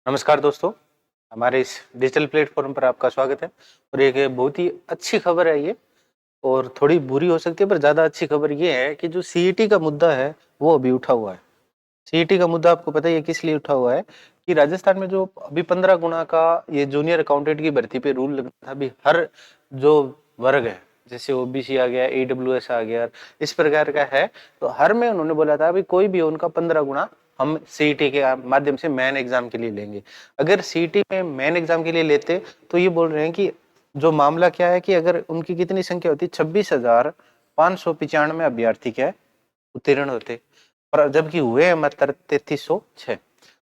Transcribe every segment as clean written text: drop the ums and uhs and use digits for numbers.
नमस्कार दोस्तों, हमारे इस डिजिटल प्लेटफॉर्म पर आपका स्वागत है। और एक बहुत ही अच्छी खबर है ये, और थोड़ी बुरी हो सकती है पर ज़्यादा अच्छी खबर ये है कि जो सीईटी का मुद्दा है वो अभी उठा हुआ है। सीईटी का मुद्दा आपको पता ही है किस लिए उठा हुआ है कि राजस्थान में जो अभी 15 गुना का ये जूनियर अकाउंटेंट की भर्ती पे रूल लगा था। अभी हर जो वर्ग है, जैसे ओबीसी आ गया, ईडब्ल्यूएस आ गया, इस प्रकार का है, तो हर में उन्होंने बोला था अभी कोई भी उनका 15 गुना हम सीईटी के माध्यम से मेन एग्जाम के लिए लेंगे। अगर सीईटी में मेन एग्जाम के लिए लेते तो ये बोल रहे हैं कि जो मामला क्या है कि अगर उनकी कितनी संख्या होती, 26,595 अभ्यर्थी क्या है उत्तीर्ण होते, और जबकि हुए हैं मात्र 3306।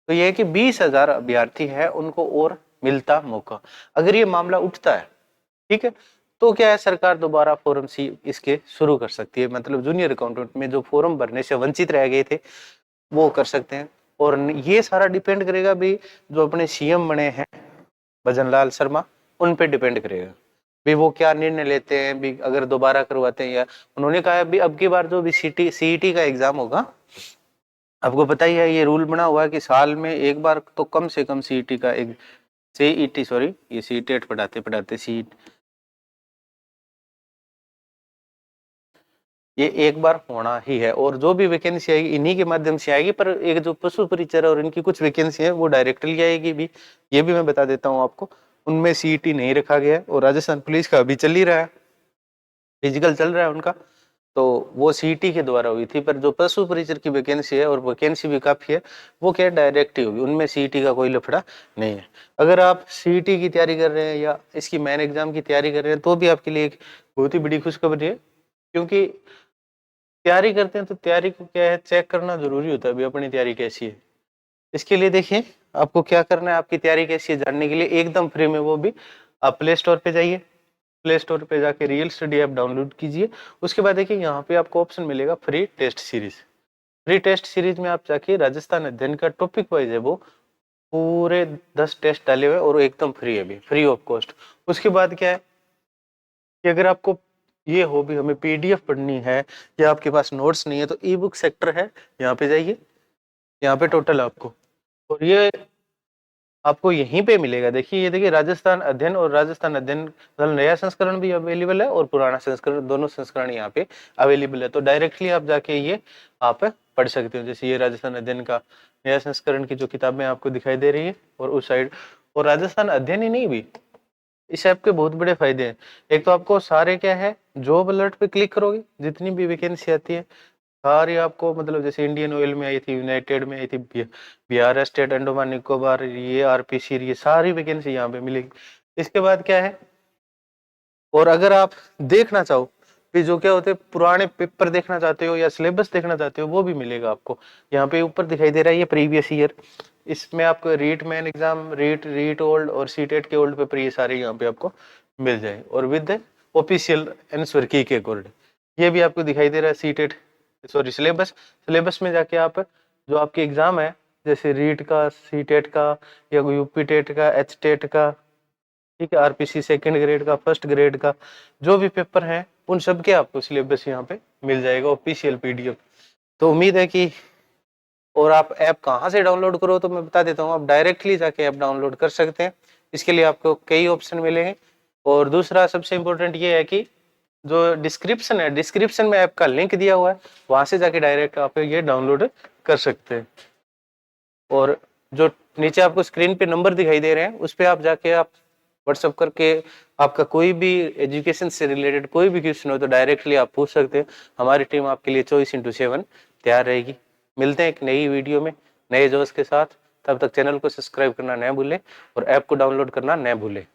तो यह है कि 20,000 अभ्यर्थी है उनको और मिलता मौका। अगर ये मामला उठता है, ठीक है, तो क्या है, सरकार दोबारा फॉर्म सी इसके शुरू कर सकती है। मतलब जूनियर अकाउंटेंट में जो फॉर्म भरने से वंचित रह गए थे वो कर सकते हैं। और ये सारा डिपेंड करेगा भी जो अपने सीएम बने हैं भजनलाल शर्मा, उन पे डिपेंड करेगा भी वो क्या निर्णय लेते हैं, भी अगर दोबारा करवाते हैं। या उन्होंने कहा भी अब की बार जो भी सीईटी का एग्जाम होगा, आपको पता ही है ये रूल बना हुआ है कि साल में एक बार तो कम से कम सीईटी का एक सीईटी सॉरी ये सीटेट पढ़ाते पढ़ाते सीट ये एक बार होना ही है। और जो भी वैकेंसी आएगी इन्हीं के माध्यम से आएगी, पर एक जो पशु परिचर और इनकी कुछ वैकेंसी है वो डायरेक्टली आएगी भी, ये भी मैं बता देता हूँ आपको। उनमें सीईटी नहीं रखा गया है। और राजस्थान पुलिस का अभी चल ही रहा है, फिजिकल चल रहा है उनका, तो वो सीईटी के द्वारा हुई थी। पर जो पशु परिचर की वैकेंसी है, और वैकेंसी भी काफी है, वो क्या डायरेक्ट ही होगी, उनमें सीईटी का कोई लफड़ा नहीं है। अगर आप सीईटी की तैयारी कर रहे हैं या इसकी मेन एग्जाम की तैयारी कर रहे हैं तो भी आपके लिए एक बहुत ही बड़ी खुशखबरी है, क्योंकि तैयारी करते हैं तो तैयारी को क्या है चेक करना जरूरी होता है अभी अपनी तैयारी कैसी है। इसके लिए देखिए आपको क्या करना है, आपकी तैयारी कैसी है जानने के लिए एकदम फ्री में, वो भी आप प्ले स्टोर पे जाइए, प्ले स्टोर पे जाके रियल स्टडी ऐप डाउनलोड कीजिए। उसके बाद देखिए यहाँ पे आपको ऑप्शन मिलेगा free test series. Free test series में आप जाके राजस्थान अध्ययन का टॉपिक वाइज है वो पूरे 10 टेस्ट डाले हुए और एकदम फ्री है, भी फ्री ऑफ कॉस्ट। उसके बाद क्या है कि अगर आपको ये हो भी हमें पीडीएफ पढ़नी है या आपके पास नोट्स नहीं है तो ई बुक सेक्टर है, यहाँ पे जाइए, यहाँ पे टोटल आपको, और ये आपको यहीं पे मिलेगा। देखिए ये देखिए राजस्थान अध्ययन, और राजस्थान अध्ययन मतलब नया संस्करण भी अवेलेबल है और पुराना संस्करण, दोनों संस्करण यहाँ पे अवेलेबल है। तो डायरेक्टली आप जाके ये आप पढ़ सकते हो। जैसे ये राजस्थान अध्ययन का नया संस्करण की जो किताबें आपको दिखाई दे रही है, और उस साइड, और राजस्थान अध्ययन ही नहीं भी, इस ऐप के बहुत बड़े फायदे हैं। एक तो आपको सारे क्या है, जॉब अलर्ट पे क्लिक करोगे जितनी भी वैकेंसी आती है सारी आपको, मतलब जैसे इंडियन ऑयल में आई थी, यूनाइटेड में आई थी, बिहार स्टेट, अंडमान निकोबार, ये आरपीसी, ये सारी वैकेंसी यहाँ पे मिलेगी। इसके बाद क्या है, और अगर आप देखना चाहो कि जो क्या होते हैं पुराने पेपर देखना चाहते हो या सिलेबस देखना चाहते हो वो भी मिलेगा आपको। यहाँ पे ऊपर दिखाई दे रहा है ये प्रीवियस ईयर, इसमें आपको REET main exam, REET old और सीटेट के ओल्ड पेपर ये सारे यहाँ पे आपको मिल जाए, और विद ऑफिशियल आंसर की के अकॉर्डिंग ये भी आपको दिखाई दे रहा है सीटेट सॉरी सिलेबस में जाके आप जो आपके एग्जाम है, जैसे रीट का, सीटेट का, या यूपी टेट का, एच टेट का, ठीक है, आरपीसी सेकंड ग्रेड का, फर्स्ट ग्रेड का, जो भी पेपर है उन सब के आपको सिलेबस यहाँ पे मिल जाएगा ऑफिशियल पीडीएफ। तो उम्मीद है कि, और आप ऐप कहाँ से डाउनलोड करो तो मैं बता देता हूँ, आप डायरेक्टली जाके ऐप डाउनलोड कर सकते हैं। इसके लिए आपको कई ऑप्शन मिलेंगे। और दूसरा सबसे इम्पोर्टेंट ये है कि जो डिस्क्रिप्शन है, डिस्क्रिप्शन में ऐप का लिंक दिया हुआ है, वहां से जाके डायरेक्ट आप ये डाउनलोड कर सकते हैं। और जो नीचे आपको स्क्रीन पे नंबर दिखाई दे रहे हैं उस पर आप जाके आप व्हाट्सअप करके आपका कोई भी एजुकेशन से रिलेटेड कोई भी क्वेश्चन हो तो डायरेक्टली आप पूछ सकते हैं। हमारी टीम आपके लिए 24/7 तैयार रहेगी। मिलते हैं एक नई वीडियो में नए जोश के साथ। तब तक चैनल को सब्सक्राइब करना न भूलें और ऐप को डाउनलोड करना न भूलें।